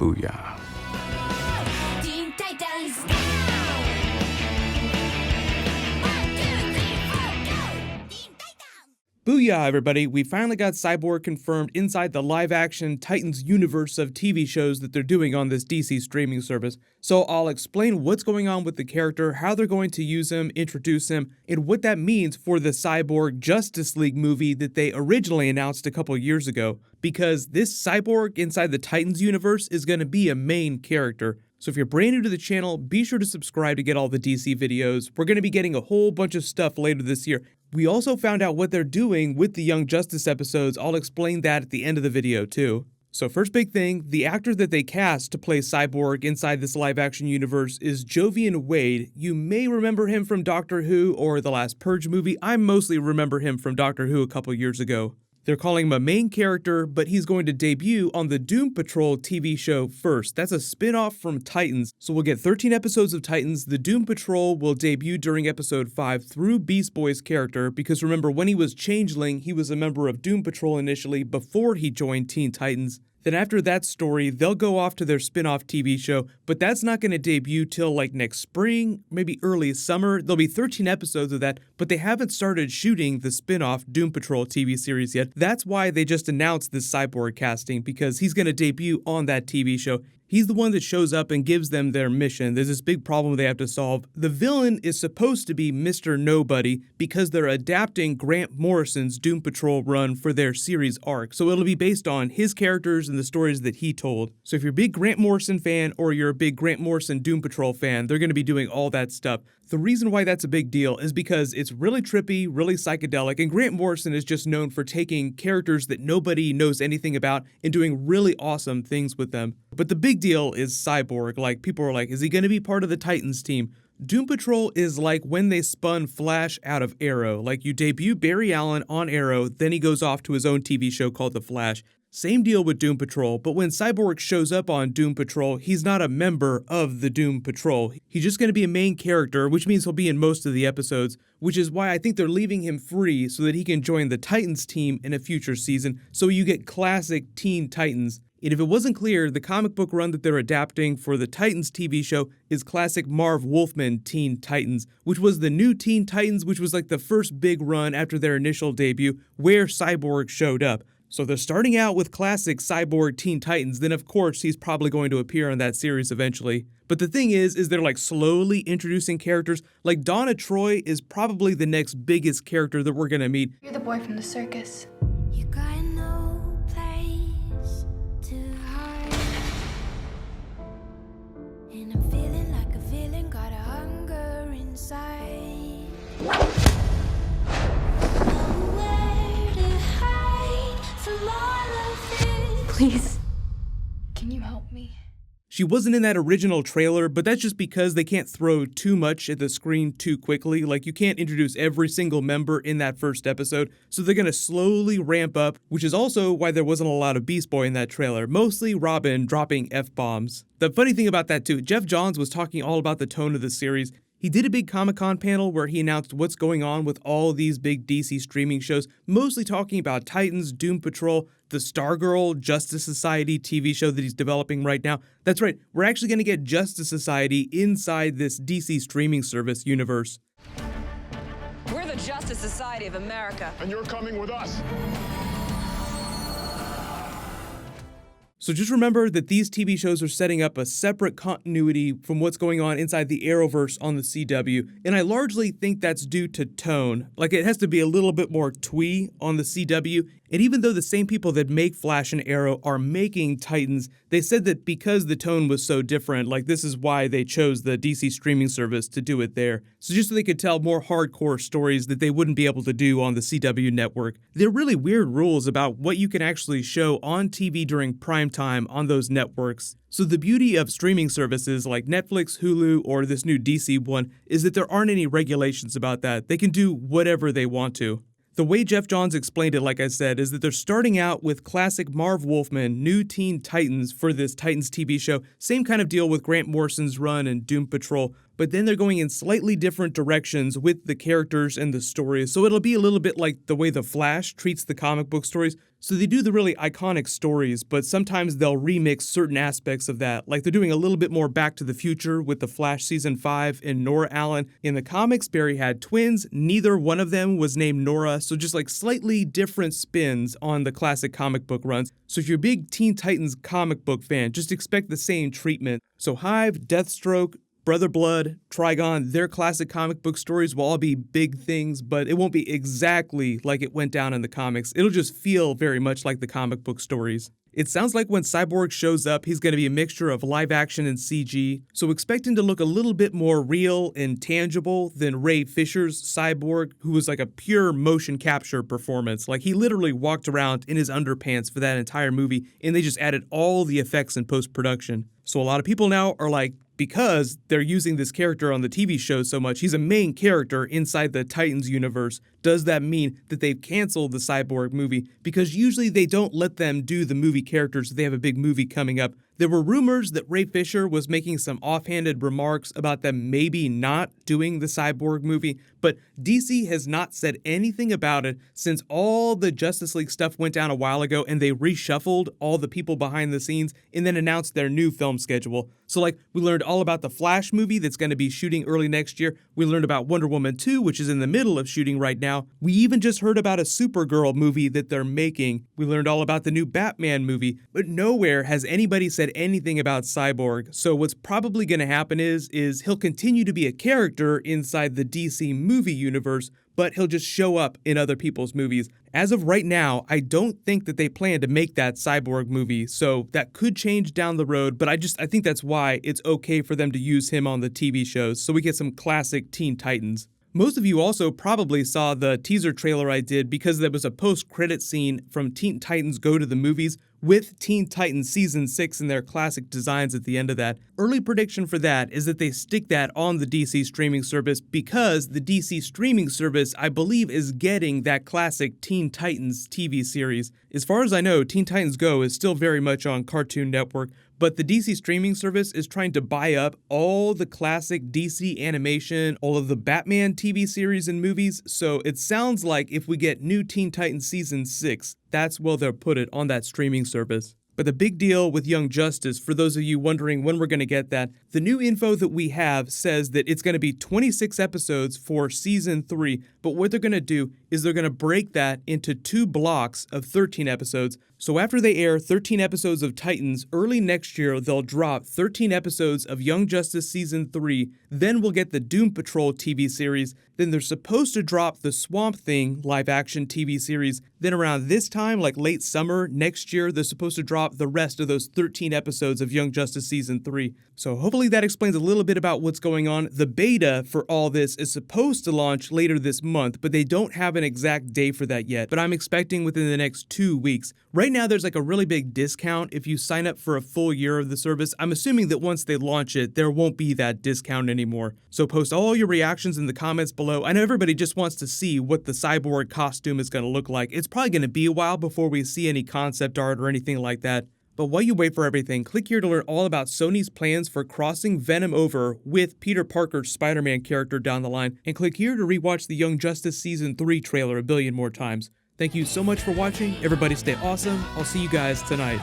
Booyah. Teen Titans, Booyah, everybody! We finally got Cyborg confirmed inside the live-action Titans universe of TV shows that they're doing on this DC streaming service. So I'll explain what's going on with the character, how they're going to use him, introduce him, and what that means for the Cyborg Justice League movie that they originally announced a couple years ago. Because this Cyborg inside the Titans universe is going to be a main character. So if you're brand new to the channel, be sure to subscribe to get all the DC videos. We're going to be getting a whole bunch of stuff later this year. We also found out what they're doing with the Young Justice episodes. I'll explain that at the end of the video too. So first big thing, the actor that they cast to play Cyborg inside this live-action universe is Jovian Wade. You may remember him from Doctor Who or the last Purge movie. I mostly remember him from Doctor Who a couple years ago. They're calling him a main character, but he's going to debut on the Doom Patrol TV show first. That's a spin-off from Titans, so we'll get 13 episodes of Titans. The Doom Patrol will debut during episode 5 through Beast Boy's character, because remember, when he was Changeling, he was a member of Doom Patrol initially before he joined Teen Titans. Then after that story, they'll go off to their spin-off TV show, but that's not going to debut till like next spring, maybe early summer. There'll be 13 episodes of that, but they haven't started shooting the spin-off Doom Patrol TV series yet. That's why they just announced this Cyborg casting, because he's going to debut on that TV show. He's the one that shows up and gives them their mission. There's this big problem they have to solve. The villain is supposed to be Mr. Nobody because they're adapting Grant Morrison's Doom Patrol run for their series arc. So it'll be based on his characters and the stories that he told. So if you're a big Grant Morrison fan or you're a big Grant Morrison Doom Patrol fan, they're going to be doing all that stuff. The reason why that's a big deal is because it's really trippy, really psychedelic, and Grant Morrison is just known for taking characters that nobody knows anything about and doing really awesome things with them. But the big deal is Cyborg. Like, people are like, is he going to be part of the Titans team? Doom Patrol is like when they spun Flash out of Arrow. Like, you debut Barry Allen on Arrow, then he goes off to his own TV show called The Flash. Same deal with Doom Patrol, but when Cyborg shows up on Doom Patrol, he's not a member of the Doom Patrol. He's just going to be a main character, which means he'll be in most of the episodes, which is why I think they're leaving him free so that he can join the Titans team in a future season, so you get classic Teen Titans. And if it wasn't clear, the comic book run that they're adapting for the Titans TV show is classic Marv Wolfman Teen Titans, which was the new Teen Titans, which was like the first big run after their initial debut, where Cyborg showed up. So they're starting out with classic Cyborg Teen Titans, then of course he's probably going to appear on that series eventually. But the thing is they're like slowly introducing characters. Like Donna Troy is probably the next biggest character that we're gonna meet. You're the boy from the circus. you got no place to hide. And I'm feeling like a villain, got a hunger inside. Nowhere to hide from all of this. Please. Can you help me? She wasn't in that original trailer, but that's just because they can't throw too much at the screen too quickly. Like, you can't introduce every single member in that first episode, so they're gonna slowly ramp up, which is also why there wasn't a lot of Beast Boy in that trailer, mostly Robin dropping F-bombs. The funny thing about that too, Jeff Johns was talking all about the tone of the series. He did a big Comic-Con panel where he announced what's going on with all these big DC streaming shows, mostly talking about Titans, Doom Patrol, the Stargirl Justice Society TV show that he's developing right now. That's right, we're actually going to get Justice Society inside this DC streaming service universe. We're the Justice Society of America. And you're coming with us. So just remember that these TV shows are setting up a separate continuity from what's going on inside the Arrowverse on the CW, and I largely think that's due to tone. Like, it has to be a little bit more twee on the CW, and even though the same people that make Flash and Arrow are making Titans, they said that because the tone was so different, like, this is why they chose the DC streaming service to do it there. So just so they could tell more hardcore stories that they wouldn't be able to do on the CW network. There are really weird rules about what you can actually show on TV during prime time on those networks. So the beauty of streaming services like Netflix, Hulu, or this new DC one is that there aren't any regulations about that. They can do whatever they want to. The way Jeff Johns explained it, like I said, is that they're starting out with classic Marv Wolfman, new Teen Titans for this Titans TV show. Same kind of deal with Grant Morrison's run and Doom Patrol. but then they're going in slightly different directions with the characters and the stories. So it'll be a little bit like the way The Flash treats the comic book stories. So they do the really iconic stories, but sometimes they'll remix certain aspects of that. Like they're doing a little bit more Back to the Future with The Flash Season 5 and Nora Allen. In the comics, Barry had twins. Neither one of them was named Nora, so just like slightly different spins on the classic comic book runs. So if you're a big Teen Titans comic book fan, just expect the same treatment. So Hive, Deathstroke, Brother Blood, Trigon, their classic comic book stories will all be big things, but it won't be exactly like it went down in the comics. It'll just feel very much like the comic book stories. It sounds like when Cyborg shows up, he's going to be a mixture of live action and CG, so expect him to look a little bit more real and tangible than Ray Fisher's Cyborg, who was like a pure motion capture performance. Like he literally walked around in his underpants for that entire movie, and they just added all the effects in post-production. So a lot of people now are like, because they're using this character on the TV show so much, he's a main character inside the Titans universe. Does that mean that they've canceled the Cyborg movie? Because usually they don't let them do the movie characters if they have a big movie coming up. There were rumors that Ray Fisher was making some offhanded remarks about them maybe not doing the Cyborg movie, but DC has not said anything about it since all the Justice League stuff went down a while ago and they reshuffled all the people behind the scenes and then announced their new film schedule. So like we learned all about the Flash movie that's going to be shooting early next year. We learned about Wonder Woman 2, which is in the middle of shooting right now. We even just heard about a Supergirl movie that they're making. We learned all about the new Batman movie, but nowhere has anybody said anything about Cyborg. So what's probably going to happen is he'll continue to be a character inside the DC movie universe, but he'll just show up in other people's movies. As of right now, I don't think that they plan to make that Cyborg movie, so that could change down the road, but I think that's why it's okay for them to use him on the TV shows, so we get some classic Teen Titans. Most of you also probably saw the teaser trailer I did because there was a post-credit scene from Teen Titans Go to the Movies with Teen Titans Season 6 and their classic designs at the end of that. Early prediction for that is that they stick that on the DC streaming service because the DC streaming service, I believe, is getting that classic Teen Titans TV series. As far as I know, Teen Titans Go is still very much on Cartoon Network, but the DC streaming service is trying to buy up all the classic DC animation, all of the Batman TV series and movies, so it sounds like if we get new Teen Titans Season 6, that's where they'll put it on that streaming service. But the big deal with Young Justice, for those of you wondering when we're going to get that, the new info that we have says that it's going to be 26 episodes for Season 3, but what they're going to do is they're going to break that into 2 blocks of 13 episodes. So after they air 13 episodes of Titans, early next year they'll drop 13 episodes of Young Justice Season 3, then we'll get the Doom Patrol TV series, then they're supposed to drop the Swamp Thing live-action TV series, then around this time, like late summer next year, they're supposed to drop the rest of those 13 episodes of Young Justice Season 3. So hopefully that explains a little bit about what's going on. The beta for all this is supposed to launch later this month, but they don't have an exact day for that yet, but I'm expecting within the next 2 weeks. Right now, there's like a really big discount if you sign up for a full year of the service. I'm assuming that once they launch it, there won't be that discount anymore. So post all your reactions in the comments below. I know everybody just wants to see what the Cyborg costume is going to look like. It's probably going to be a while before we see any concept art or anything like that. But while you wait for everything, click here to learn all about Sony's plans for crossing Venom over with Peter Parker's Spider-Man character down the line, and click here to rewatch the Young Justice Season 3 trailer a billion more times. Thank you so much for watching. Everybody stay awesome. I'll see you guys tonight.